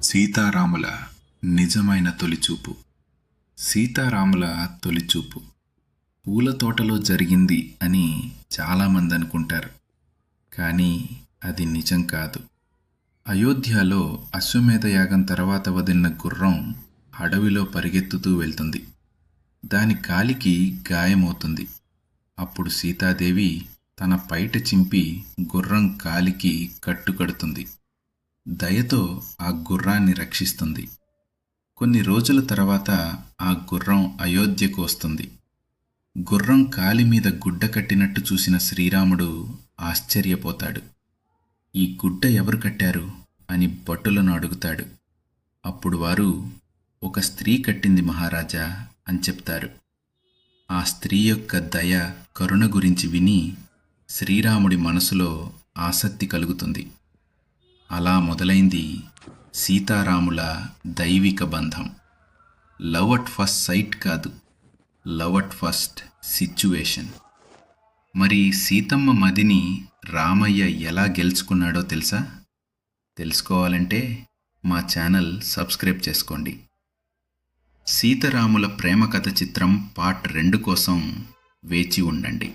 సీతారాముల నిజమైన తొలిచూపు. సీతారాముల తొలిచూపు పూల తోటలో జరిగింది అని చాలామంది అనుకుంటారు. కానీ అది నిజం కాదు. అయోధ్యలో అశ్వమేధ యాగం తర్వాత వదిలిన గుర్రం అడవిలో పరిగెత్తుతూ వెళ్తుంది. దాని కాలికి గాయమవుతుంది. అప్పుడు సీతాదేవి తన పైట చింపి గుర్రం కాలికి కట్టుకడుతుంది. దయతో ఆ గుర్రాన్ని రక్షిస్తుంది. కొన్ని రోజుల తర్వాత ఆ గుర్రం అయోధ్యకు వస్తుంది. గుర్రం కాలి మీద గుడ్డ కట్టినట్టు చూసిన శ్రీరాముడు ఆశ్చర్యపోతాడు. ఈ గుడ్డ ఎవరు కట్టారు అని భటులను అడుగుతాడు. అప్పుడు వారు, ఒక స్త్రీ కట్టింది మహారాజా అని చెప్తారు. ఆ స్త్రీ యొక్క దయ, కరుణ గురించి విని శ్రీరాముడి మనసులో ఆసక్తి కలుగుతుంది. అలా మొదలైంది సీతారాముల దైవిక బంధం. లవ్ అట్ ఫస్ట్ సైట్ కాదు, లవ్ అట్ ఫస్ట్ సిచ్యువేషన్. మరి సీతమ్మ మదిని రామయ్య ఎలా గెలుచుకున్నాడో తెలుసా? తెలుసుకోవాలంటే మా ఛానల్ సబ్స్క్రైబ్ చేసుకోండి. సీతారాముల ప్రేమ కథ చిత్రం పార్ట్ 2 కోసం వేచి ఉండండి.